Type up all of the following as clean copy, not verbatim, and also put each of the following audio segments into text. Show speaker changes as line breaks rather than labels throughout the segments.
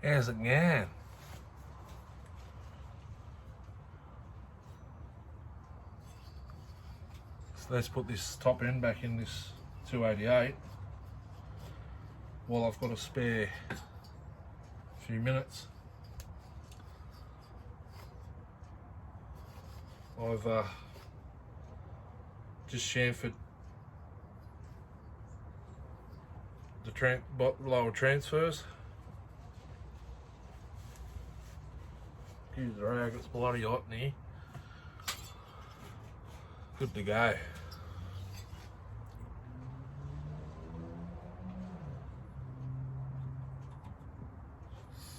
How's it going? So let's put this top end back in this 288 while I've got a spare few minutes. I've just chamfered the lower transfers. Use the rag, it's bloody hot in here. Good to go.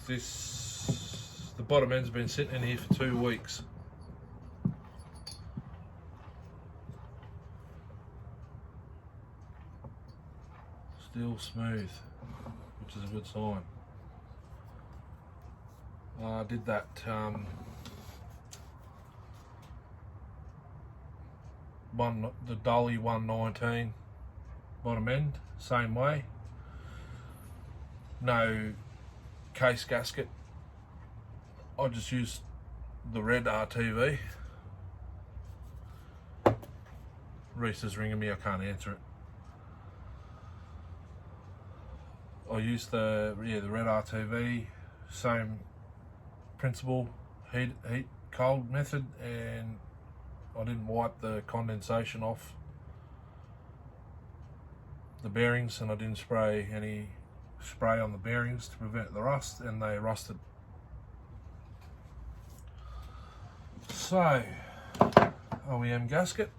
The bottom end's been sitting in here for 2 weeks. Still smooth, which is a good sign. I did that the Dolly 119 bottom end, same way. No case gasket. I just used the red RTV. Rhys is ringing me, I can't answer it. I used the red RTV, same principle, heat cold method, and I didn't wipe the condensation off the bearings, and I didn't spray any spray on the bearings to prevent the rust, and they rusted. So, OEM gasket.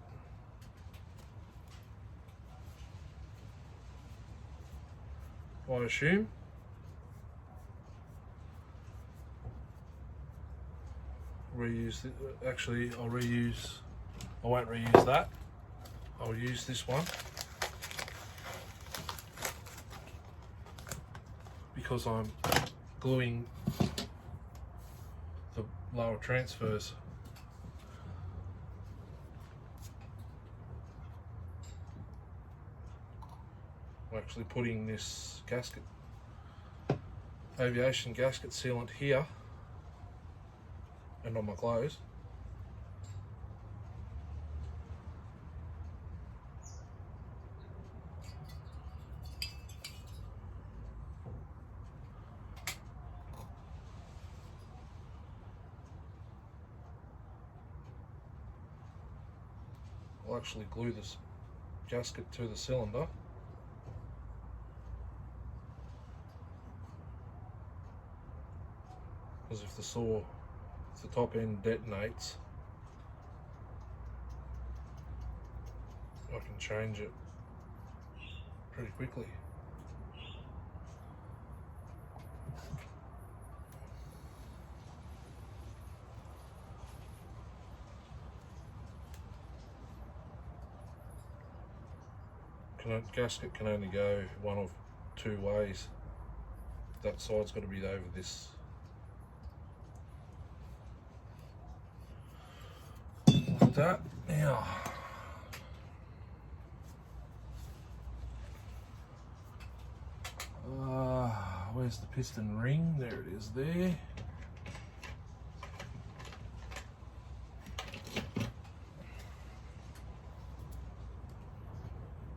I assume. Reuse it. Actually, I won't reuse that. I'll use this one because I'm gluing the lower transfers. I'm actually putting this gasket, aviation gasket sealant here and on my clothes. I'll actually glue this gasket to the cylinder. Because if the top end detonates, I can change it pretty quickly. Gasket can only go one of 2 ways. That side's got to be over this. Like that. Now, where's the piston ring? There it is there.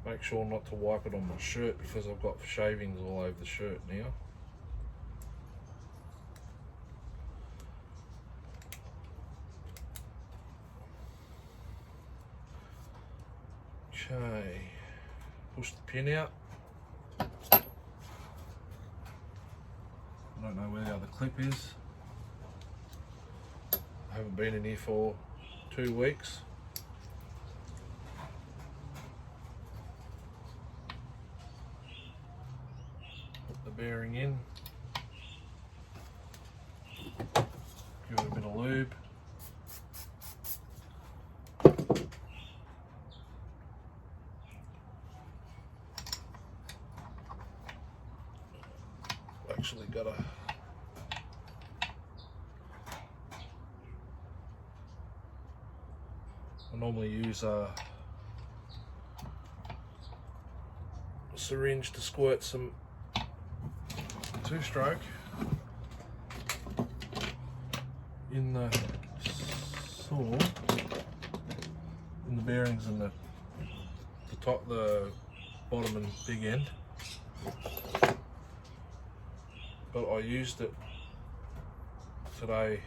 Make sure not to wipe it on my shirt because I've got shavings all over the shirt now. Okay, push the pin out. I don't know where the other clip is. I haven't been in here for 2 weeks. Put the bearing in. Give it a bit of lube. Actually got I normally use a syringe to squirt some 2-stroke in the saw, in the bearings and the top, the bottom and big end. But I used it today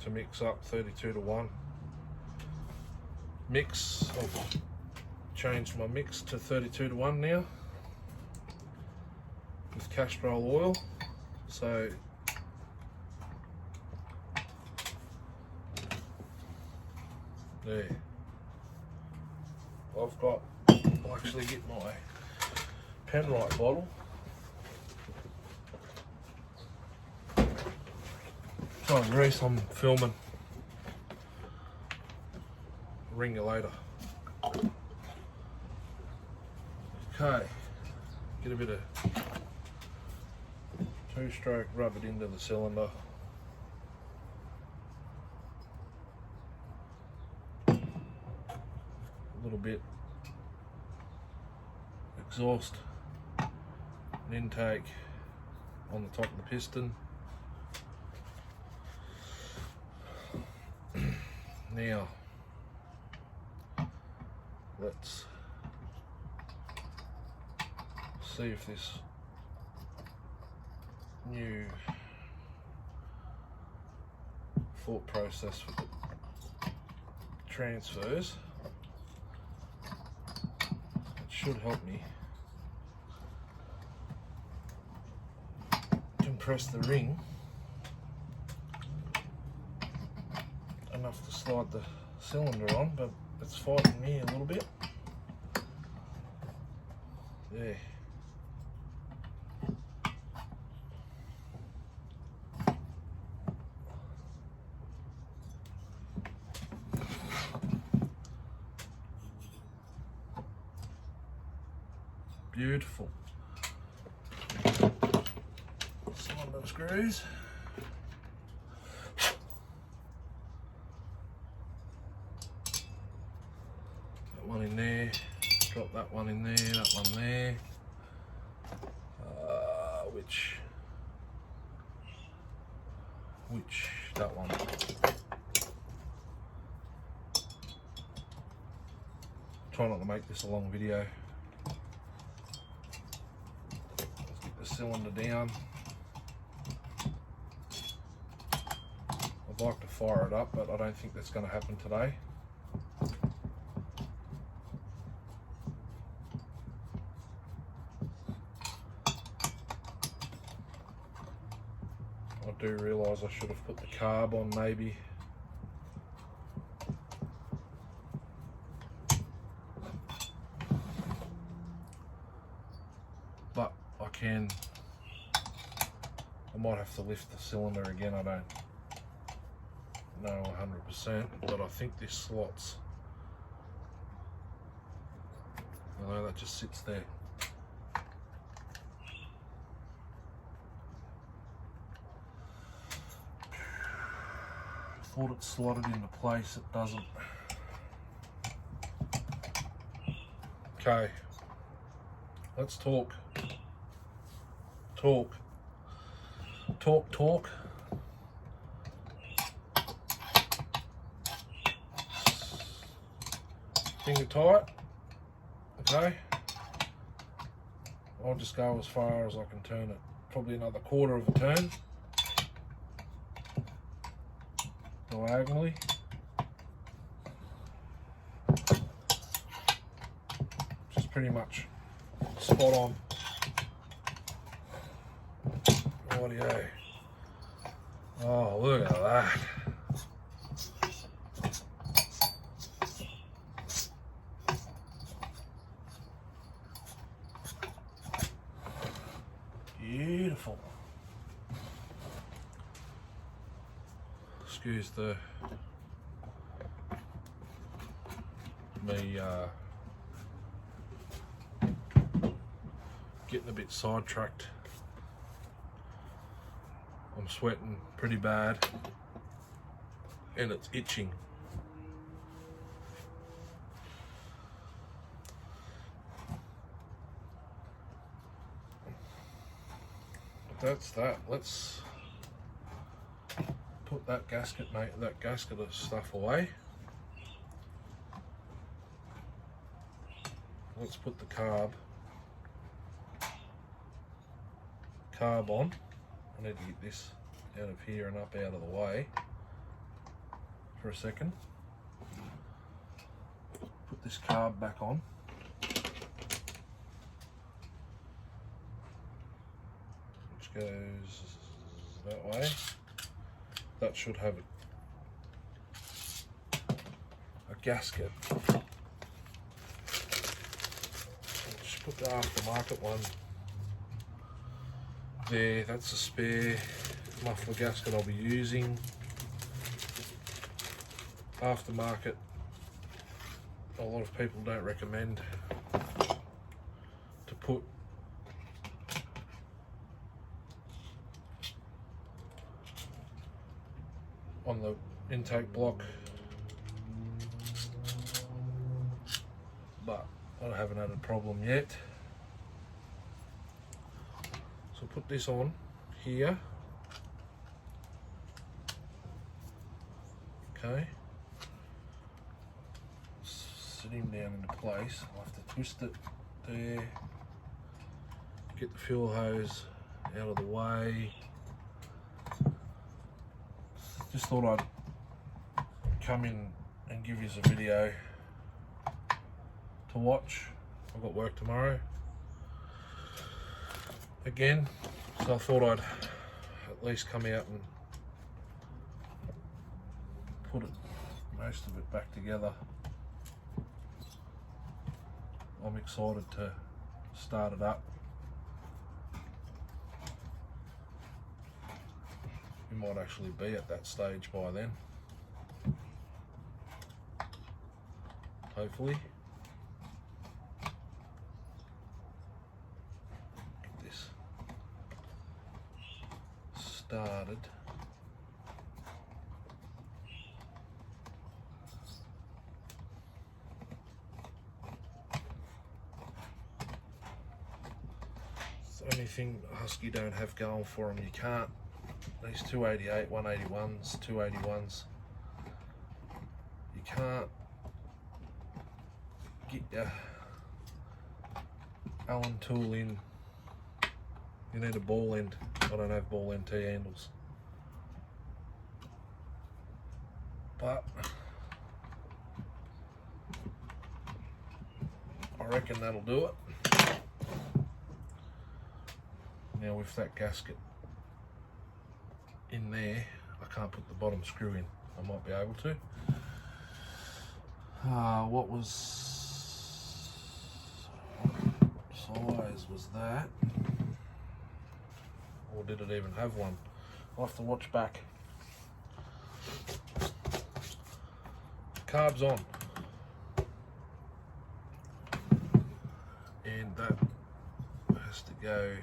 to mix up 32:1 mix. I've changed my mix to 32:1 now with Castrol oil. So there, I'll actually get my Penrite bottle. Sorry, Rhys, I'm filming. Ring you later. Okay, get a bit of 2-stroke, rub it into the cylinder. A little bit exhaust and intake on the top of the piston. Now, let's see if this new thought process with the transfers, it should help me compress the ring enough to slide the cylinder on, but it's fighting me a little bit. There. Beautiful. Cylinder screws. One in there, drop that one in there, that one there. That one. Try not to make this a long video. Let's get the cylinder down. I'd like to fire it up, but I don't think that's going to happen today. I do realise I should have put the carb on maybe. But I might have to lift the cylinder again, I don't know 100%, but I think this slots. I know that just sits there. Thought it slotted into place, it doesn't. Okay, let's talk. Talk. Finger tight. Okay. I'll just go as far as I can turn it. Probably another quarter of a turn. Diagonally. Which is pretty much spot on. Audio. Oh, look at that. Beautiful. Excuse me getting a bit sidetracked. I'm sweating pretty bad and it's itching. That's that. Let's put that gasket of stuff away. Let's put the carb on. I need to get this out of here and up out of the way for a second. Put this carb back on. Which goes that way. That should have a gasket. Just put the aftermarket one there. That's a spare muffler gasket I'll be using. Aftermarket, a lot of people don't recommend to put on the intake block, but I haven't had a problem yet. So put this on here. Okay. Sit him down into place. I'll have to twist it there. Get the fuel hose out of the way. Just thought I'd come in and give you a video to watch. I've got work tomorrow again, so I thought I'd at least come out and put most of it back together. I'm excited to start it up. We might actually be at that stage by then, hopefully. Get this started. It's the only thing Husky don't have going for them. You can't. These 288, 181s, 281s, you can't get your Allen tool in. You need a ball end. I don't have ball end T-handles, but I reckon that'll do it. Now with that gasket in there, I can't put the bottom screw in. I might be able to. What size was that? Or did it even have one? I'll have to watch back. Carb's on. And that has to go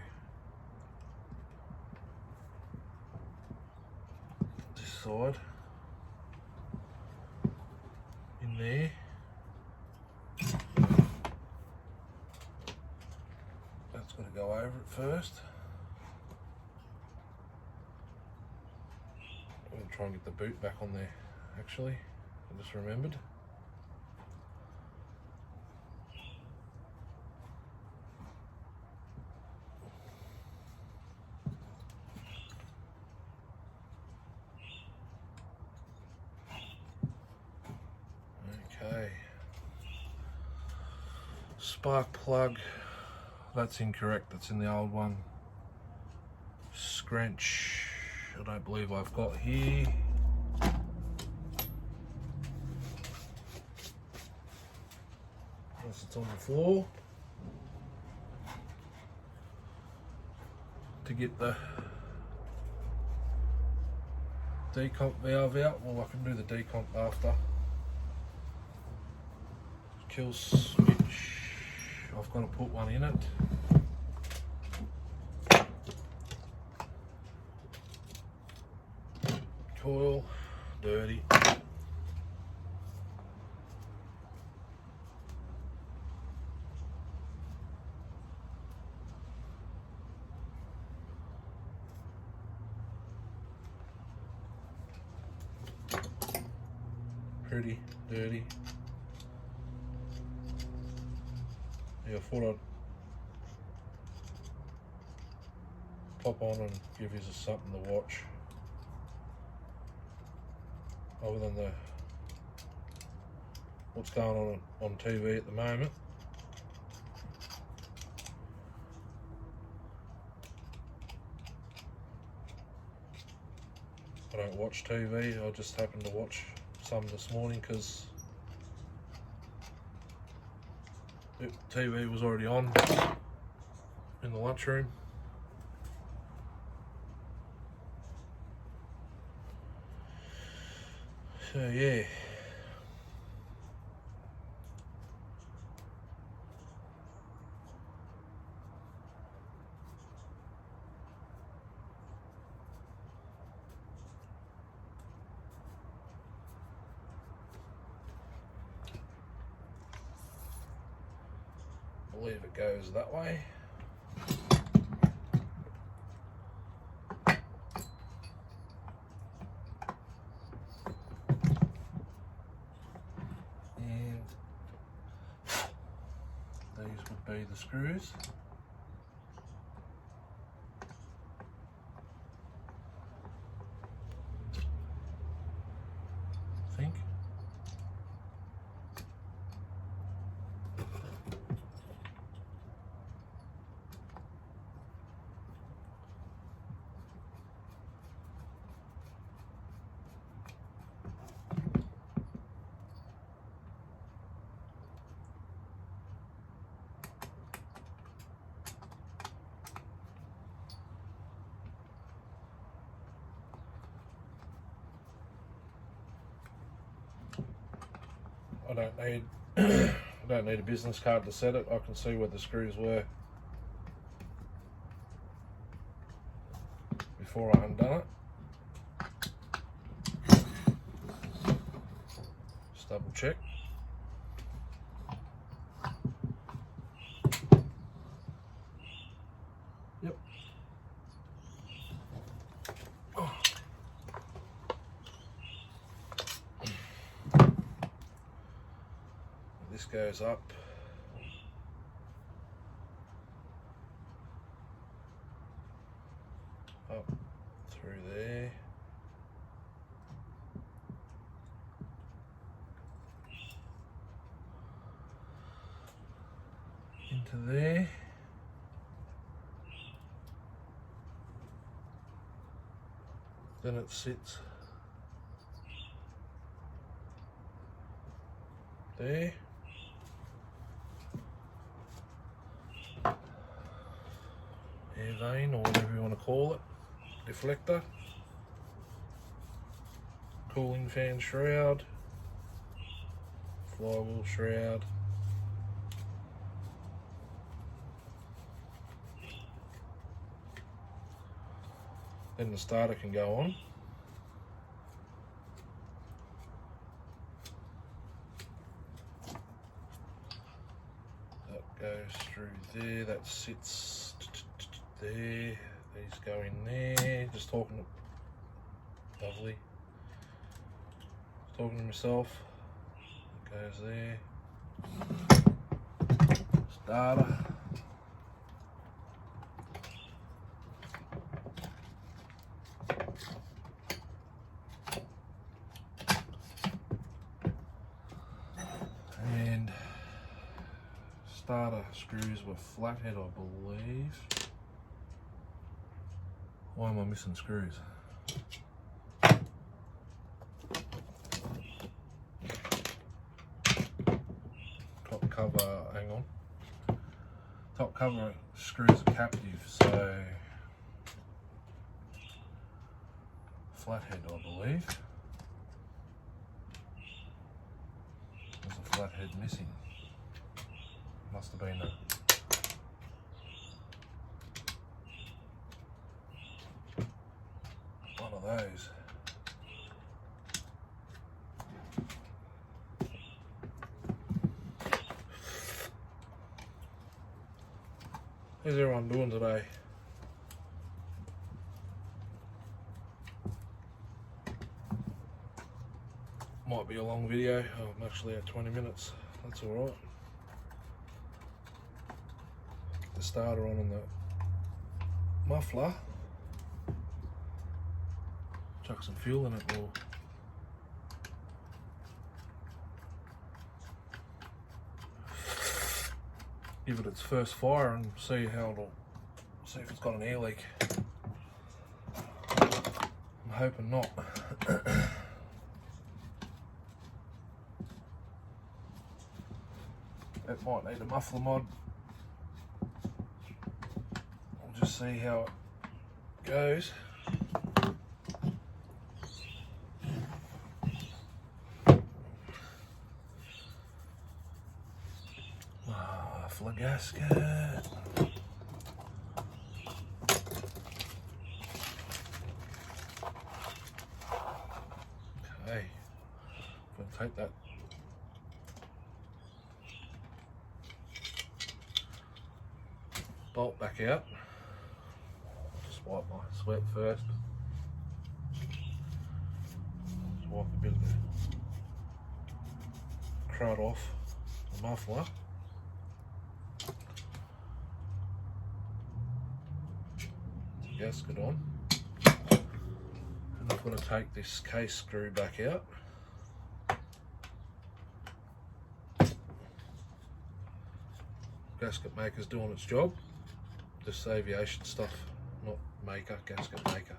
side in there. That's got to go over it first. I'm going to try and get the boot back on there actually. I just remembered. Okay, spark plug, that's incorrect, that's in the old one. Scrench, I don't believe I've got here. Unless it's on the floor. To get the decomp valve out, well I can do the decomp after. Kill switch, I've got to put one in it. Coil, dirty. pretty dirty. Yeah, I thought I'd pop on and give you something to watch other than what's going on TV at the moment. I don't watch TV, I just happened to watch some this morning because TV was already on in the lunchroom. So yeah. I believe it goes that way. And these would be the screws. I think. I don't need a business card to set it. I can see where the screws were before I undone it. Just double check. Yep. This goes up through there, into there, then it sits there. Air vane, or whatever you want to call it, deflector, cooling fan shroud, flywheel shroud, then the starter can go on. That goes through there, that sits there, these go in there. Just talking, lovely. Just talking to myself. It goes there. Starter. And starter screws were flathead, I believe. Why am I missing screws? Top cover, hang on. Top cover screws are captive, so flathead, I believe. There's a flathead missing. Must have been a one of those. How's everyone doing today? Might be a long video. Oh, I'm actually at 20 minutes. That's alright. Get the starter on the muffler. Chuck some fuel in it, or give it its first fire and see if it's got an air leak. I'm hoping not. It might need a muffler mod. We'll just see how it goes. Muffler gasket. Okay, I'm going to take that bolt back out. Just wipe my sweat first. Just wipe a bit of the crud off the muffler. Gasket on. And I'm going to take this case screw back out. Gasket maker's doing its job. This aviation stuff, not maker, gasket maker,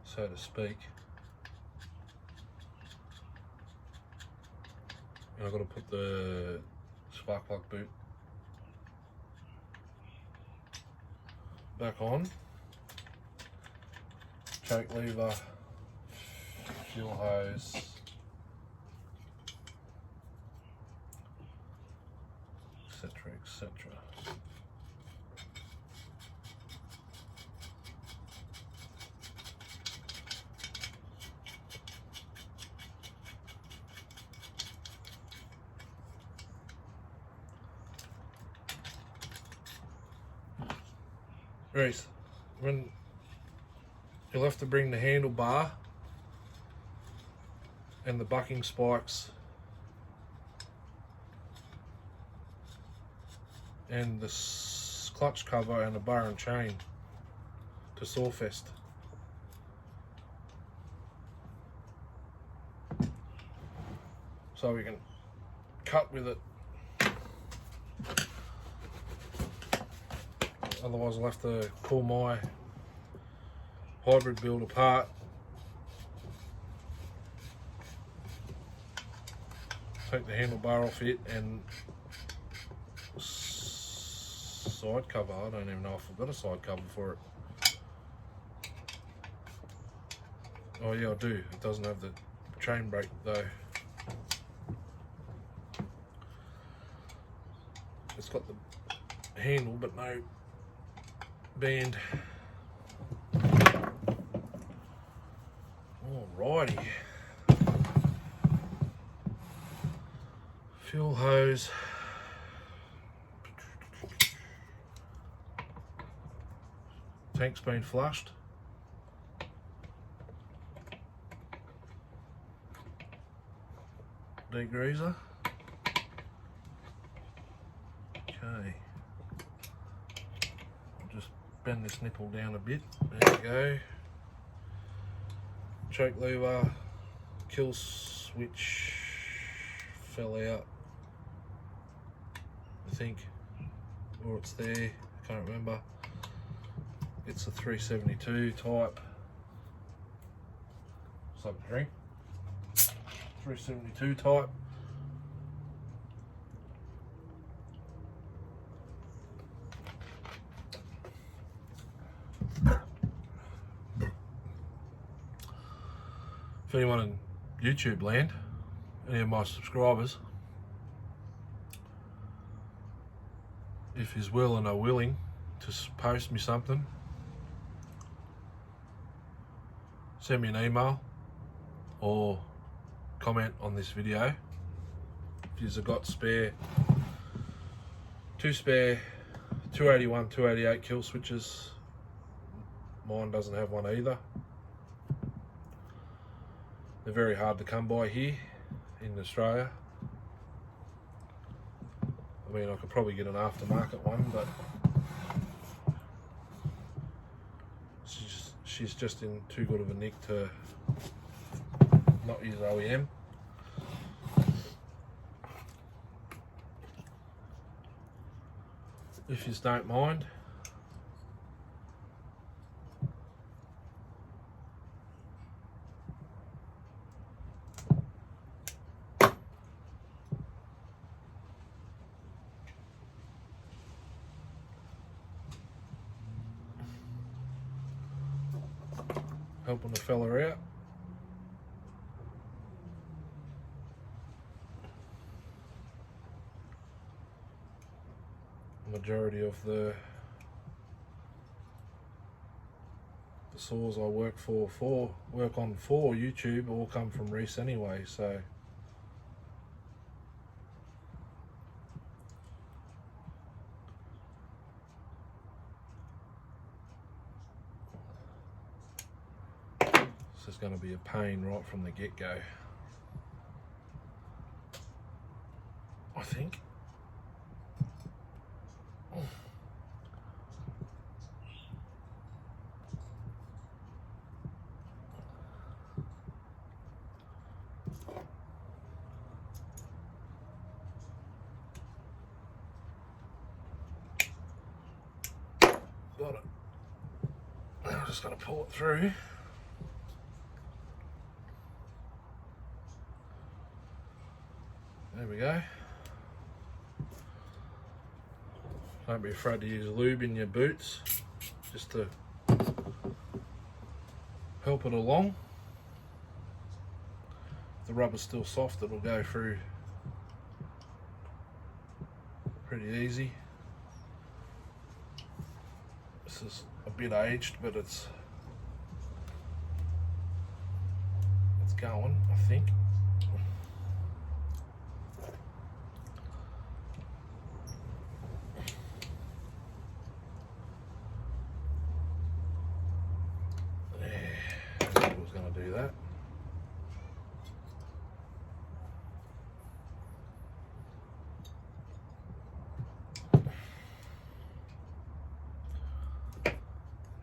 so to speak. And I've got to put the spark plug boot back on. Choke lever, fuel hose, etc, etc. Rhys, when you'll have to bring the handlebar and the bucking spikes and the clutch cover and the bar and chain to Sawfest. So we can cut with it. Otherwise I'll have to pull my hybrid build apart, take the handlebar off it and side cover. I don't even know if I've got a side cover for it. Oh yeah, I do. It doesn't have the chain brake though. It's got the handle but no band. Alrighty. Fuel hose. Tank's been flushed. Degreaser. Okay. Just bend this nipple down a bit. There we go. Choke lever, kill switch fell out, I think, or it's there, can't remember. It's a 372 type. Something to drink. 372 type. If anyone in YouTube land, any of my subscribers, if he's well and are willing to post me something, send me an email or comment on this video. If you've got two spare 281, 288 kill switches, mine doesn't have one either. They're very hard to come by here in Australia. I mean, I could probably get an aftermarket one, but she's just in too good of a nick to not use OEM. If you don't mind. Helping the fella out. Majority of the saws I work on for YouTube all come from Rhys anyway, so this is going to be a pain right from the get-go, I think. Got it. Now I'm just going to pull it through. There we go. Don't be afraid to use lube in your boots, just to help it along. If the rubber's still soft, it'll go through pretty easy. This is a bit aged, but it's going, I think. I was going to do that.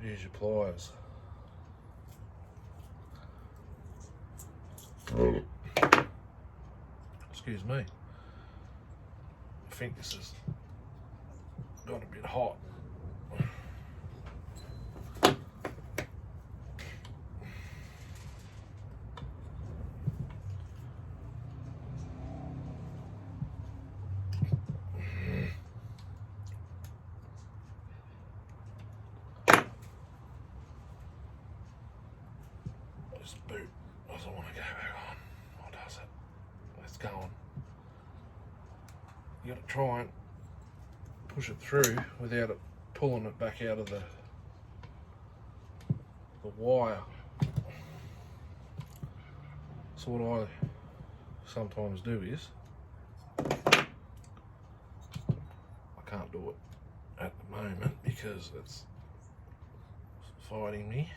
Use your pliers. Excuse me. I think this has got a bit hot. This boot doesn't want to go back on. Or does it? It's going. You got to try and push it through without it pulling it back out of the wire. So what I sometimes do is, I can't do it at the moment because it's fighting me.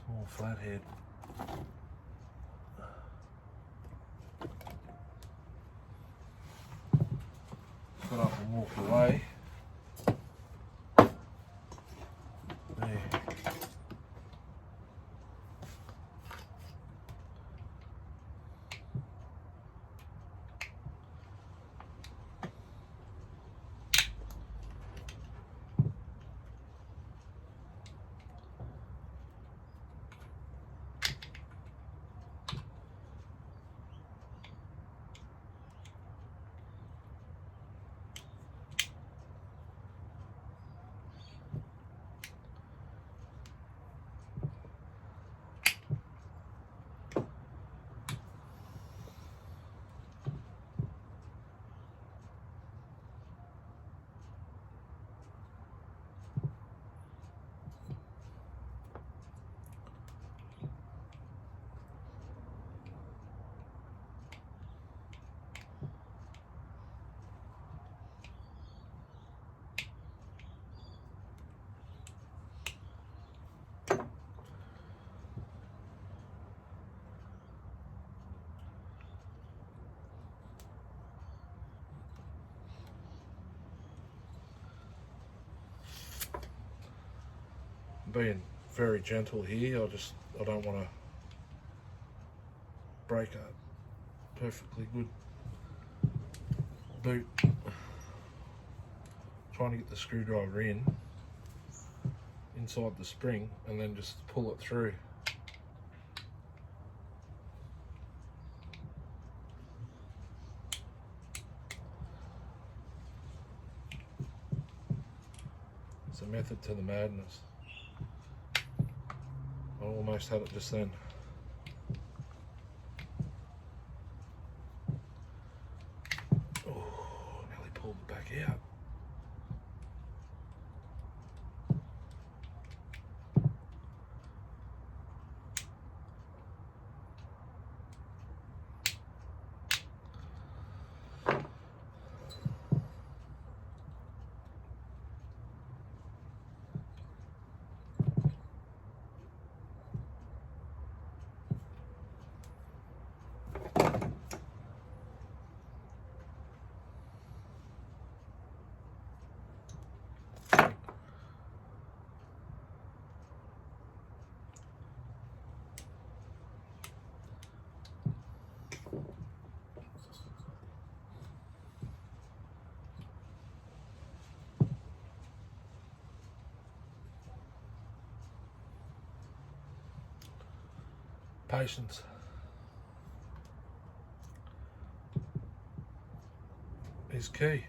Small flathead. Got up and walked away. There. I'm being very gentle here. I don't want to break a perfectly good boot. Trying to get the screwdriver inside the spring and then just pull it through. It's a method to the madness. I almost had it just then. Oh, nearly pulled it back out. Patience is key.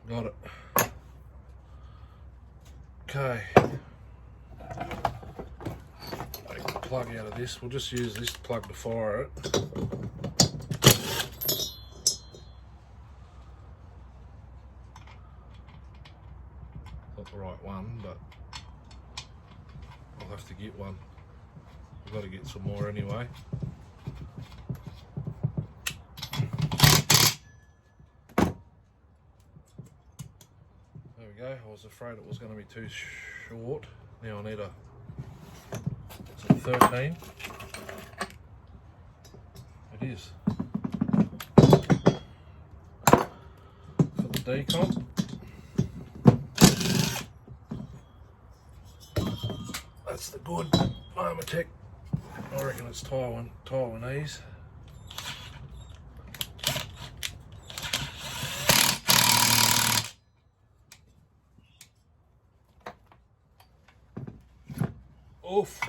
Got it. Okay. Take the plug out of this. We'll just use this plug to fire it. Not the right one, but I'll have to get one. I've got to get some more anyway. There we go. I was afraid it was going to be too short. Now I need a 13. It is. For the decon. That's the good Armatech. I reckon it's Taiwanese. Oof.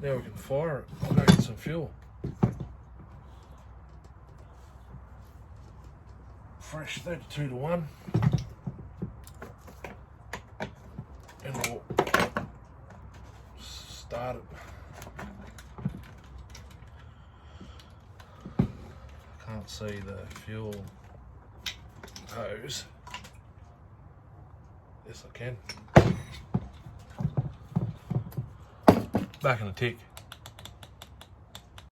Now we can fire it. I'll go get some fuel. Fresh 32 to 1. And we'll start it. Can't see the fuel hose. Yes, I can. Back in a tick.